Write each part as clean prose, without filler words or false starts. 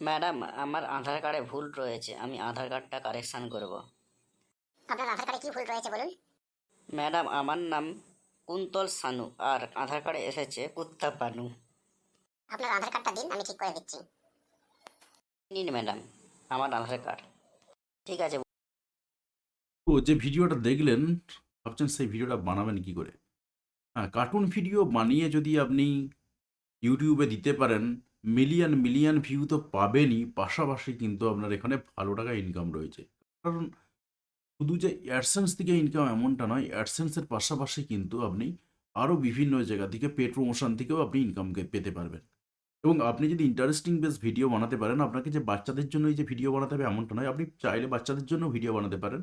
Madam, আমার আধার কার্ডে ভুল রয়েছে, আমি আধার কার্ডটা কারেকশন করব। আপনার আধার কার্ডে কি ভুল রয়েছে বলুন। ম্যাডাম, আমার নাম কুন্তল সানু আর আধার কার্ডে এসেছে কুত্তা পানু। আপনার আধার কার্ডটা দিন, আমি ঠিক করে দিচ্ছি। নিন ম্যাডাম, আমার আধার কার্ড। ঠিক আছে। তো যে ভিডিওটা দেখলেন, ভাবছেন সেই ভিডিওটা বানাবেন কি করে? হ্যাঁ, কার্টুন ভিডিও বানিয়ে যদি আপনি ইউটিউবে দিতে পারেন, মিলিয়ন মিলিয়ন ভিউ তো পাবেনই, পাশাপাশি কিন্তু আপনার এখানে ভালো টাকা ইনকাম রয়েছে। কারণ শুধু যে অ্যাডসেন্স থেকে ইনকাম এমনটা নয়, অ্যাডসেন্সের পাশাপাশি কিন্তু আপনি আরও বিভিন্ন জায়গা থেকে পেড প্রমোশন থেকেও আপনি ইনকাম পেতে পারবেন। এবং আপনি যদি ইন্টারেস্টিং বেস ভিডিও বানাতে পারেন, আপনাকে যে বাচ্চাদের জন্য এই যে ভিডিও বানাতে হবে এমনটা নয়, আপনি চাইলে বাচ্চাদের জন্য ভিডিও বানাতে পারেন,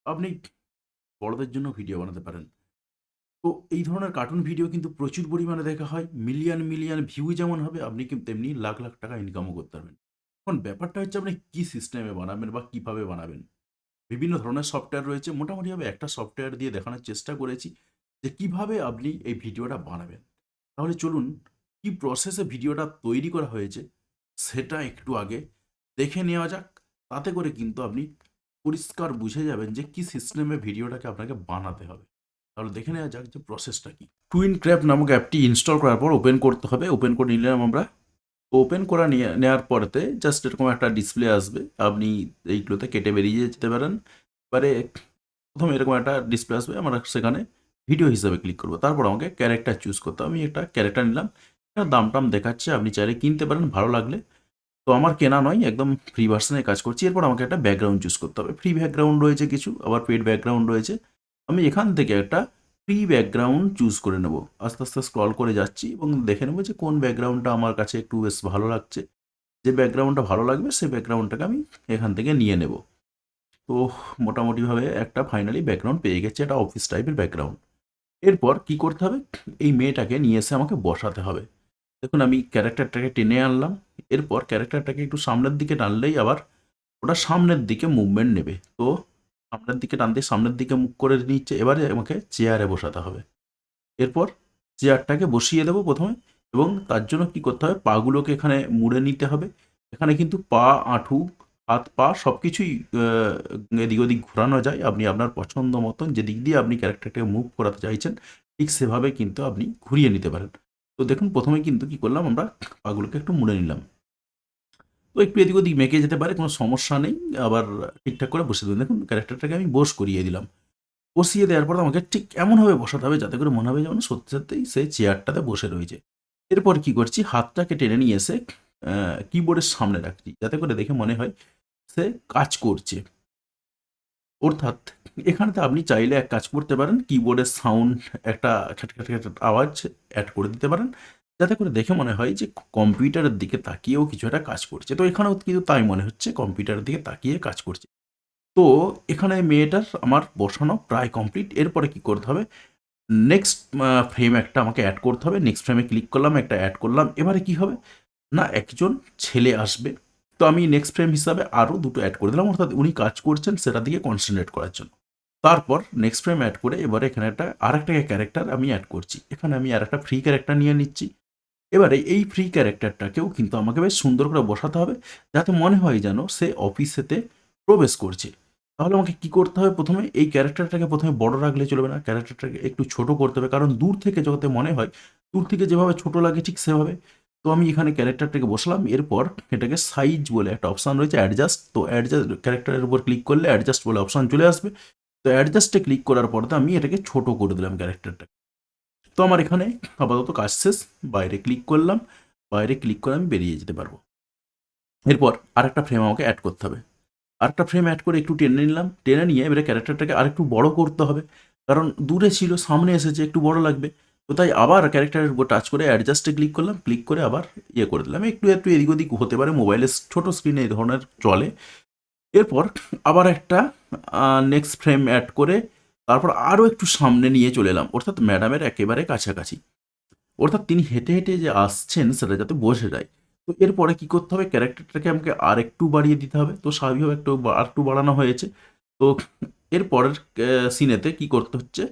আপনি বড়দের জন্য ভিডিও বানাতে পারেন। তো এই ধরনের কার্টুন ভিডিও কিন্তু প্রচুর পরিমাণে দেখা হয়, মিলিয়ন মিলিয়ন ভিউ যেমন হবে, আপনি কিন্তু তেমনি লাখ লাখ টাকা ইনকামও করতে পারবেন। এখন ব্যাপারটা হচ্ছে আপনি কী সিস্টেমে বানাবেন বা কীভাবে বানাবেন। বিভিন্ন ধরনের সফটওয়্যার রয়েছে, মোটামুটিভাবে একটা সফটওয়্যার দিয়ে দেখানোর চেষ্টা করেছি যে কিভাবে আপনি এই ভিডিওটা বানাবেন। তাহলে চলুন, কি প্রসেসে ভিডিওটা তৈরি করা হয়েছে সেটা একটু আগে দেখে নেওয়া যাক। তাতে করে কিন্তু আপনি পরিষ্কার বুঝে যাবেন যে কি সিস্টেমে ভিডিওটাকে আপনাকে বানাতে হবে। তাহলে দেখে নেওয়া যাক যে প্রসেসটা কি। টুইন ক্র্যাপ নামক অ্যাপটি ইনস্টল করার পর ওপেন করতে হবে। ওপেন করে নিলাম আমরা। ওপেন করা নেওয়ার পরেতে জাস্ট এরকম একটা ডিসপ্লে আসবে, আপনি এইগুলোতে কেটে বেরিয়ে যেতে পারেন। এবারে প্রথমে এরকম একটা ডিসপ্লে আসবে, আমরা সেখানে ভিডিও হিসাবে ক্লিক করবো। তারপর আমাকে ক্যারেক্টার চুজ করতে হবে। আমি একটা ক্যারেক্টার নিলাম, দাম টাম দেখাচ্ছে, আপনি চাইলে কিনতে পারেন ভালো লাগলে। তো আমার কেনা নয়, একদম ফ্রি ভার্সনে কাজ করছি। এরপর আমাকে একটা ব্যাকগ্রাউন্ড চুজ করতে হবে। ফ্রি ব্যাকগ্রাউন্ড রয়েছে কিছু, আবার পেড ব্যাকগ্রাউন্ড রয়েছে। আমি এখান থেকে একটা ফ্রি ব্যাকগ্রাউন্ড চুজ করে নেব। আস্তে আস্তে স্ক্রল করে যাচ্ছি এবং দেখে নেবো যে কোন ব্যাকগ্রাউন্ডটা আমার কাছে একটু বেশ ভালো লাগছে। যে ব্যাকগ্রাউন্ডটা ভালো লাগবে সেই ব্যাকগ্রাউন্ডটাকে আমি এখান থেকে নিয়ে নেব। তো মোটামুটিভাবে একটা ফাইনালি ব্যাকগ্রাউন্ড পেয়ে গেছে, একটা অফিস টাইপের ব্যাকগ্রাউন্ড। এরপর কি করতে হবে, এই মেয়েটাকে নিয়ে এসে আমাকে বসাতে হবে। দেখুন আমি ক্যারেক্টারটাকে টেনে আনলাম। এরপর ক্যারেক্টারটাকে একটু সামনের দিকে টানলেই আবার ওটা সামনের দিকে মুভমেন্ট নেবে। তো সামনের দিকে টানতে সামনের দিকে মুখ করে নিচ্ছে। এবারে আমাকে চেয়ারে বসাতে হবে। এরপর চেয়ারটাকে বসিয়ে দেবো প্রথমে, এবং তার জন্য কি করতে হবে, পাগুলোকে এখানে মুড়ে নিতে হবে। এখানে কিন্তু পা, আঁঠু, হাত পা সব কিছুই এদিক ওদিক ঘোরানো যায়। আপনি আপনার পছন্দ মতন যেদিক দিয়ে আপনি ক্যারেক্টারটাকে মুভ করাতে চাইছেন ঠিক সেভাবে কিন্তু আপনি ঘুরিয়ে নিতে পারেন। তো দেখুন প্রথমে কিন্তু কি করলাম, আমরা পাগুলোকে একটু মুড়ে নিলাম। তো একটু এদিক ওদিক মেকে যেতে পারে, কোনো সমস্যা নেই। আবার ঠিকঠাক করে বসে দেবেন। দেখুন ক্যারেক্টারটাকে আমি বস করিয়ে দিলাম। বসিয়ে দেওয়ার পর আমাকে ঠিক এমনভাবে বসাতে হবে যাতে করে মনে হবে যেমন সত্যি সত্যিই সেই চেয়ারটাতে বসে রয়েছে। এরপর কি করছি, হাতটাকে টেনে নিয়ে এসে কিবোর্ডের সামনে রাখছি যাতে করে দেখে মনে হয় সে কাজ করছে। অর্থাৎ এখানেতে আপনি চাইলে এক কাজ করতে পারেন, কিবোর্ডের সাউন্ড একটা খ্যাট খ্যাট খ্যাট আওয়াজ অ্যাড করে দিতে পারেন, যাতে করে দেখে মনে হয় যে কম্পিউটারের দিকে তাকিয়েও কিছু একটা কাজ করছে। তো এখানেও কিন্তু তাই মনে হচ্ছে কম্পিউটারের দিকে তাকিয়ে কাজ করছে। তো এখানে মেয়েটার আমার বসানো প্রায় কমপ্লিট। এরপরে কি করতে হবে, নেক্সট ফ্রেম একটা আমাকে অ্যাড করতে হবে। নেক্সট ফ্রেমে ক্লিক করলাম, একটা অ্যাড করলাম। এবারে কি হবে না, একজন ছেলে আসবে। তো আমি নেক্সট ফ্রেম হিসাবে আরও দুটো অ্যাড করে দিলাম, অর্থাৎ উনি কাজ করছেন সেটার দিকে কনসেন্ট্রেট করার জন্য। তারপর নেক্সট ফ্রেম অ্যাড করে এবারে এখানে একটা আরেকটা ক্যারেক্টার আমি অ্যাড করছি। এখানে আমি আরেকটা ফ্রি ক্যারেক্টার নিয়ে নিচ্ছি। এবারে এই ফ্রি ক্যারেক্টারটাকেও কিন্তু আমাকে বেশ সুন্দর করে বসাতে হবে, যাতে মনে হয় যেন সে অফিসেতে প্রবেশ করছে। তাহলে আমাকে কি করতে হবে, প্রথমে এই ক্যারেক্টারটাকে প্রথমে বড় রাখলে চলবে না, ক্যারেক্টারটাকে একটু ছোট করতে হবে। কারণ দূর থেকে যাতে মনে হয়, দূর থেকে যেভাবে ছোট লাগে ঠিক সেভাবে। তো আমি এখানে ক্যারেক্টারটাকে বসালাম। এরপর এটাকে সাইজ বলে একটা অপশান রয়েছে, অ্যাডজাস্ট। তো অ্যাডজাস্ট ক্যারেক্টারের উপর ক্লিক করলে অ্যাডজাস্ট বলে অপশান চলে আসবে। তো অ্যাডজাস্টে ক্লিক করার পর আমি এটাকে ছোট করে দিলাম ক্যারেক্টারটা। তো আমার এখানে আপাতত কাজ শেষ। বাইরে ক্লিক করলাম, বাইরে ক্লিক করে আমি বেরিয়ে যেতে পারবো। এরপর আরেকটা ফ্রেম আমাকে অ্যাড করতে হবে। আরেকটা ফ্রেম অ্যাড করে একটু টেনে নিলাম। টেনে নিয়ে এবারে ক্যারেক্টারটাকে আরেকটু বড় করতে হবে, কারণ দূরে ছিল সামনে এসেছে একটু বড় লাগবে। তো তাই আবার ক্যারেক্টারের উপর টাচ করে অ্যাডজাস্টে ক্লিক করলাম, ক্লিক করে আবার ইয়ে করে দিলাম। একটু একটু এদিক ওদিক হতে পারে, মোবাইলের ছোট স্ক্রিনে এই ধরনের চলে। এরপর আবার একটা নেক্সট ফ্রেম অ্যাড করে তারপর আরও একটু সামনে নিয়ে চলে এলাম, অর্থাৎ ম্যাডামের একেবারে কাছাকাছি। অর্থাৎ তিনি হেঁটে হেঁটে যে আসছেন সেটা যাতে বসে যায়। তো এরপরে কি করতে হবে, ক্যারেক্টারটাকে আমাকে আর একটু বাড়িয়ে দিতে হবে। তো স্বাভাবিকভাবে আর একটু বাড়ানো হয়েছে। তো এরপরের সিনেতে কি করতে হচ্ছে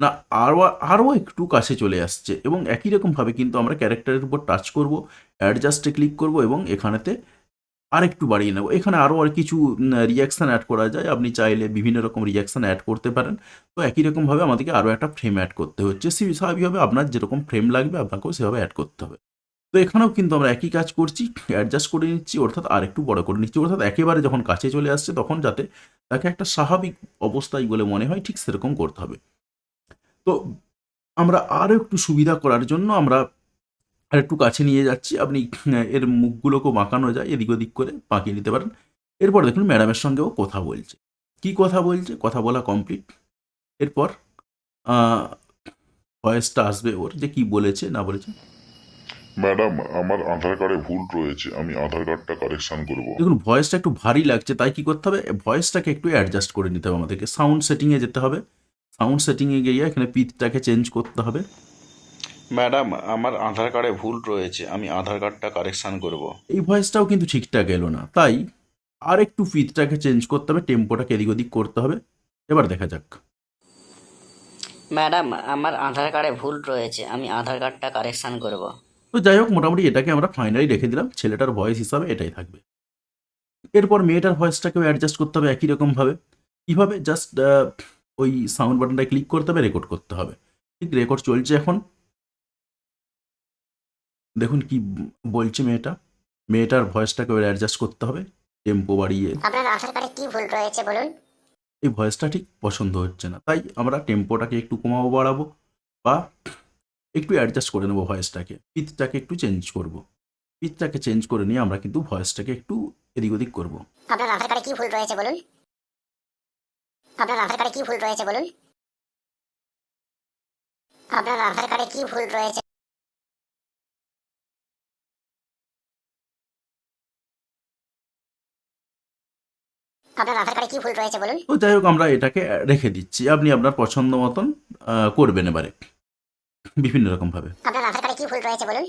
না, আরও আরও একটু কাছে চলে আসছে, এবং একই রকমভাবে কিন্তু আমরা ক্যারেক্টারের উপর টাচ করব, অ্যাডজাস্টে ক্লিক করব এবং এখানেতে আরেকটু বাড়িয়ে নেব। এখানে আরও আর কিছু রিঅ্যাকশান অ্যাড করা যায়। আপনি চাইলে বিভিন্ন রকম রিঅ্যাকশান অ্যাড করতে পারেন। তো একই রকমভাবে আমাদেরকে আরও একটা ফ্রেম অ্যাড করতে হচ্ছে। স্বাভাবিকভাবে আপনার যেরকম ফ্রেম লাগবে আপনাকেও সেভাবে অ্যাড করতে হবে। তো এখানেও কিন্তু আমরা একই কাজ করছি, অ্যাডজাস্ট করে নিচ্ছি, অর্থাৎ আরেকটু বড় করে নিচ্ছি, অর্থাৎ একেবারে যখন কাছে চলে আসছে তখন যাতে তাকে একটা স্বাভাবিক অবস্থায় বলে মনে হয় ঠিক সেরকম করতে হবে। তো আমরা আরও একটু সুবিধা করার জন্য আমরা আরেকটু কাছে নিয়ে যাচ্ছি। আপনি এর মুখগুলোকেও বাঁকানো যায়, এদিক ওদিক করে বাঁকিয়ে নিতে পারেন। এরপর দেখুন ম্যাডামের সঙ্গেও কথা বলছে। কি কথা বলছে? কথা বলা কমপ্লিট। এরপর আ ভয়েসটা আসবে ওর যে কি বলেছে না বলেছে। ম্যাডাম, আমার আধার কার্ডে ভুল রয়েছে, আমি আধার কার্ডটা কারেকশন করব। দেখুন ভয়েসটা একটু ভারী লাগছে, তাই কি করতে হবে? ভয়েসটাকে একটু অ্যাডজাস্ট করে নিতে হবে আমাদেরকে। সাউন্ড সেটিংয়ে যেতে হবে। সাউন্ড সেটিংয়ে গিয়ে এখানে পিচটাকে চেঞ্জ করতে হবে। ম্যাডাম, আমার আধার কার্ডে ভুল রয়েছে, আমি আধার কার্ডটা কারেকশন করব। এই ভয়েসটাও কিন্তু ঠিকঠাক এলো না, তাই আর একটু পিচটাকে চেঞ্জ করতে হবে, টেম্পোটাকে এদিক ওদিক করতে হবে। এবার দেখা যাক। ম্যাডাম, আমার আধার কার্ডে ভুল রয়েছে, আমি আধার কার্ডটা কারেকশান করব। তো যাই হোক, মোটামুটি এটাকে আমরা ফাইনালি রেখে দিলাম। ছেলেটার ভয়েস হিসাবে এটাই থাকবে। এরপর মেয়েটার ভয়েসটাকেও অ্যাডজাস্ট করতে হবে একই রকমভাবে। কীভাবে? জাস্ট ওই সাউন্ড বাটনটায় ক্লিক করতে হবে, রেকর্ড করতে হবে। ঠিক রেকর্ড চলছে এখন। দেখুন কি বলছে মেয়েটা। মেয়েটার ভয়েসটাকে অ্যাডজাস্ট করতে হবে টেম্পো বাড়িয়ে। আপনার আধার কার্ডে কি ভুল রয়েছে বলুন? এই ভয়েসটা ঠিক পছন্দ হচ্ছে না, তাই আমরা টেম্পোটাকে একটু কমাবো, বাড়াবো, বা একটু অ্যাডজাস্ট করে নেবো ভয়েসটাকে। পিচটাকে একটু চেঞ্জ করব। পিচটাকে চেঞ্জ করে নিয়ে আমরা কিন্তু ভয়েসটাকে একটু এদিক ওদিক করবো। আপনার আধার কার্ডে কি ভুল রয়েছে বলুন? আপনার আধার কার্ডে কি ভুল রয়েছে বলুন? আপনার আধার কার্ডে কি ভুল রয়েছে? আপনার আধার কার্ডে কি ভুল রয়েছে বলুন? তো যাই হোক, আমরা এটাকে রেখে দিচ্ছি। আপনি আপনার পছন্দ মতন করবেন এবারে বিভিন্ন রকমভাবে। আপনার আধার কার্ডে কি ভুল রয়েছে বলুন?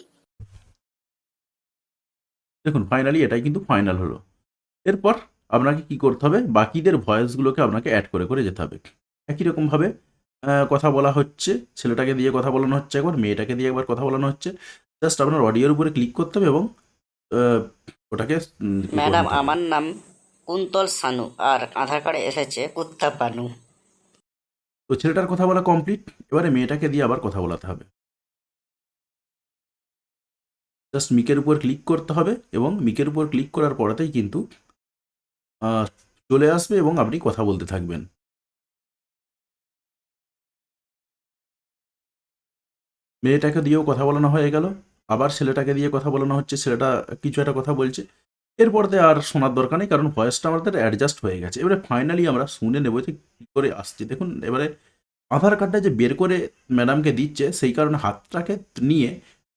দেখুন ফাইনালি এটাই কিন্তু ফাইনাল হলো। এরপর আপনাকে কি করতে হবে? বাকিদের ভয়েসগুলোকে আপনাকে অ্যাড করে করে যেতে হবে। একই রকমভাবে কথা বলা হচ্ছে, ছেলেটাকে দিয়ে কথা বলানো হচ্ছে একবার, মেয়েটাকে দিয়ে একবার কথা বলানো হচ্ছে। জাস্ট আপনার অডিওর উপরে ক্লিক করতে হবে এবং ওটাকে কি করে ম্যাডাম, নিতে হবে। আমার নাম কুন্তল সানু, আর আধার কার্ডে এসেছে কুত্তা পানু। তো ছেলেটার কথা বলা কমপ্লিট। এবারে মেয়েটাকে দিয়ে আবার কথা বলাতে হবে। জাস্ট মিকের উপর ক্লিক করতে হবে এবং মিকের উপর ক্লিক করার পরেতেই কিন্তু চলে আসবে এবং আপনি কথা বলতে থাকবেন। মেয়েটাকে দিয়েও কথা বলানো হয়ে গেল। আবার ছেলেটাকে দিয়ে কথা বলানো হচ্ছে, ছেলেটা কিছু একটা কথা বলছে। এরপরতে আর শোনার দরকার নেই, কারণ ভয়েসটা আমাদের অ্যাডজাস্ট হয়ে গেছে। এবারে ফাইনালি আমরা শুনে নেব যে কী করে আসছে। দেখুন এবারে আধার কার্ডটা যে বের করে ম্যাডামকে দিচ্ছে, সেই কারণে হাতটাকে নিয়ে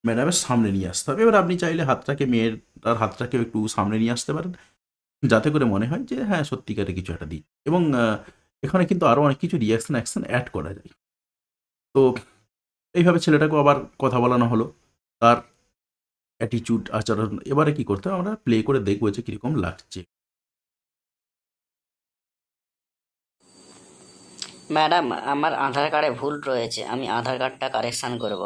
ম্যাডামের সামনে নিয়ে আসতে হবে। এবার আপনি চাইলে হাতটাকে, মেয়েটার হাতটাকেও একটু সামনে নিয়ে আসতে পারেন, যাতে করে মনে হয় যে হ্যাঁ সত্যিকারে কিছু একটা দিই। এবং এখানে কিন্তু আরও অনেক কিছু রিঅ্যাকশন অ্যাকশন অ্যাড করা যায়। তো এইভাবে ছেলেটাকেও আবার কথা বলানো হলো, তার অ্যাটিচিউড, আচরণ। এবারে কি করতে হবে? আমরা প্লে করে দেখবো যে কীরকম লাগছে। ম্যাডাম, আমার আধার কার্ডে ভুল রয়েছে, আমি আধার কার্ডটা কারেকশান করব।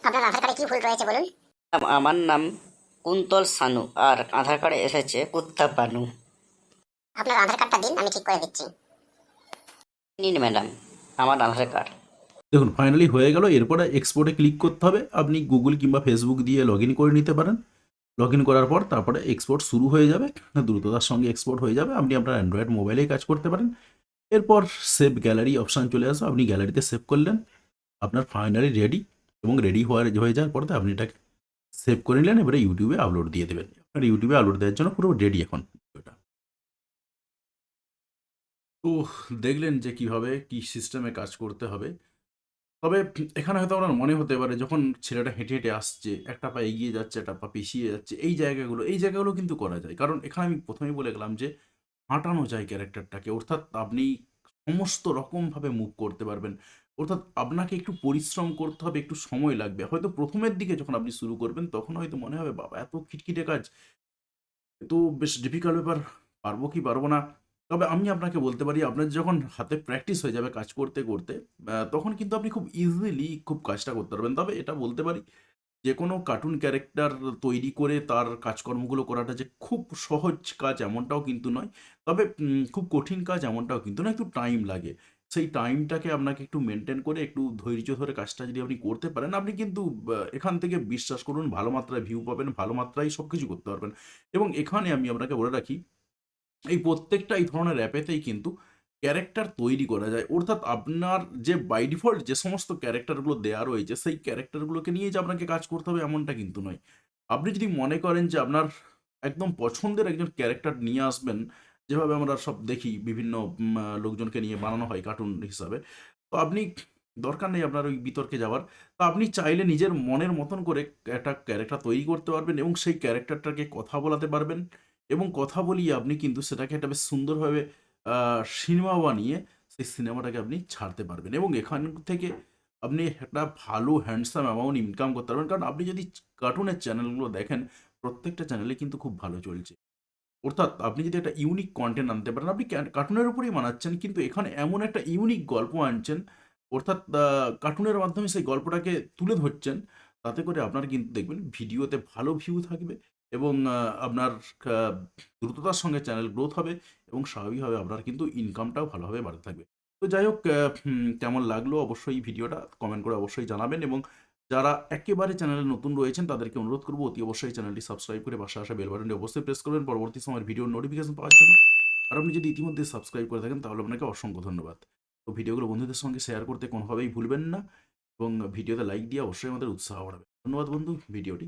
আপনার আধার কার্ডে কি ভুল রয়েছে বলুন? ম্যাডাম, আমার নাম কুন্তল সানু, আর আধার কার্ডে এসেছে কুত্তা পানু। আপনার আধার কার্ডটা দিন, আমি ঠিক করে দিচ্ছি। নিন ম্যাডাম, আমার আধার কার্ড। দেখুন ফাইনালি হয়ে গেল। এরপরে এক্সপোর্টে ক্লিক করতে হবে। আপনি গুগল কিংবা ফেসবুক দিয়ে লগ ইন করে নিতে পারেন। লগ ইন করার পর তারপরে এক্সপোর্ট শুরু হয়ে যাবে, দ্রুততার সঙ্গে এক্সপোর্ট হয়ে যাবে। আপনি আপনার অ্যান্ড্রয়েড মোবাইলেই কাজ করতে পারেন। এরপর সেভ গ্যালারি অপশান চলে আসবে, আপনি গ্যালারিতে সেভ করলেন। আপনার ফাইনালি রেডি, এবং রেডি হয়ে যাওয়ার পরে আপনি এটাকে সেভ করে নিলেন। এবারে ইউটিউবে আপলোড দিয়ে দেবেন। আপনার ইউটিউবে আপলোড দেওয়ার জন্য পুরো রেডি এখন ভিডিওটা। তো দেখলেন যে কিভাবে কি সিস্টেমে কাজ করতে হবে। তবে এখানে হয়তো আপনার মনে হতে পারে, যখন ছেলেটা হেঁটে হেঁটে আসছে, একটা পা এগিয়ে যাচ্ছে, একটা পা পিছিয়ে যাচ্ছে, এই জায়গাগুলো কিন্তু করা যায়। কারণ এখানে আমি প্রথমেই বলে গেলাম যে হাঁটানো যায় ক্যারেক্টারটাকে, অর্থাৎ আপনি সমস্ত রকমভাবে মুভ করতে পারবেন। অর্থাৎ আপনাকে একটু পরিশ্রম করতে হবে, একটু সময় লাগবে। হয়তো প্রথমের দিকে যখন আপনি শুরু করবেন তখন হয়তো মনে হবে বাবা এত খিটখিটে কাজ, তো বেশ ডিফিকাল্ট ব্যাপার, পারবো কি পারবো না। তবে আমি আপনাকে বলতে পারি, আপনার যখন হাতে প্র্যাকটিস হয়ে যাবে কাজ করতে করতে, তখন কিন্তু আপনি খুব ইজিলি খুব কাজটা করতে পারবেন। তবে এটা বলতে পারি যে কোনো কার্টুন ক্যারেক্টার তৈরি করে তার কাজকর্মগুলো করাটা যে খুব সহজ কাজ এমনটাও কিন্তু নয়। তবে খুব কঠিন কাজ এমনটাও কিন্তু না, একটু টাইম লাগে। সেই টাইমটাকে আপনাকে একটু মেনটেন করে একটু ধৈর্য ধরে কাজটা যদি আপনি করতে পারেন, আপনি কিন্তু এখান থেকে বিশ্বাস করুন ভালো মাত্রায় ভিউ পাবেন, ভালো মাত্রায় সবকিছু করতে পারবেন। এবং এখানে আমি আপনাকে বলে রাখি, এই প্রত্যেকটা এই ধরনের অ্যাপেতেই কিন্তু ক্যারেক্টার তৈরি করা যায়। অর্থাৎ আপনার যে বাই ডিফল্ট যে সমস্ত ক্যারেক্টারগুলো দেয়া রয়েছে, সেই ক্যারেক্টারগুলোকে নিয়ে যে আপনাকে কাজ করতে হবে এমনটা কিন্তু নয়। আপনি যদি মনে করেন যে আপনার একদম পছন্দের একজন ক্যারেক্টার নিয়ে আসবেন, যেভাবে আমরা সব দেখি বিভিন্ন লোকজনকে নিয়ে বানানো হয় কার্টুন হিসাবে। তো আপনি দরকার নেই আপনার ওই বিতর্কে যাওয়ার। তো আপনি চাইলে নিজের মনের মতন করে একটা ক্যারেক্টার তৈরি করতে পারবেন এবং সেই ক্যারেক্টারটাকে কথা বলাতে পারবেন। এবং কথা বলিয়ে আপনি কিন্তু সেটাকে একটা বেশ সুন্দরভাবে সিনেমা বানিয়ে সেই সিনেমাটাকে আপনি ছাড়তে পারবেন এবং এখান থেকে আপনি একটা ভালো হ্যান্ডসাম অ্যামাউন্ট ইনকাম করতে পারবেন। কারণ আপনি যদি কার্টুনের চ্যানেলগুলো দেখেন, প্রত্যেকটা চ্যানেলে কিন্তু খুব ভালো চলছে। অর্থাৎ আপনি যদি একটা ইউনিক কনটেন্ট আনতে পারেন, আপনি কার্টুনের উপরেই বানাচ্ছেন কিন্তু এখানে এমন একটা ইউনিক গল্প আনছেন, অর্থাৎ কার্টুনের মাধ্যমে সেই গল্পটাকে তুলে ধরছেন, তাতে করে আপনার কিন্তু দেখবেন ভিডিওতে ভালো ভিউ থাকবে এবং আপনার আ দ্রুততার সঙ্গে চ্যানেল গ্রোথ হবে এবং স্বাভাবিকভাবে আপনার কিন্তু ইনকামটাও ভালোভাবে বাড়তে থাকবে। তো যাই হোক, কেমন লাগলো অবশ্যই ভিডিওটা কমেন্ট করে অবশ্যই জানাবেন এবং যারা একেবারে চ্যানেলে নতুন রয়েছেন তাদেরকে অনুরোধ করব অতি অবশ্যই চ্যানেলটি সাবস্ক্রাইব করে পাশে আসা বেল বাটনটি অবশ্যই প্রেস করবেন পরবর্তী সময়ের ভিডিওর নোটিফিকেশন পাওয়ার জন্য। আর আপনি যদি ইতিমধ্যে সাবস্ক্রাইব করে থাকেন তাহলে আপনাকে অসংখ্য ধন্যবাদ। তো ভিডিওগুলো বন্ধুদের সঙ্গে শেয়ার করতে কোনোভাবেই ভুলবেন না এবং ভিডিওতে লাইক দিয়ে অবশ্যই আমাদের উৎসাহ বাড়াবে। ধন্যবাদ বন্ধু, ভিডিওটি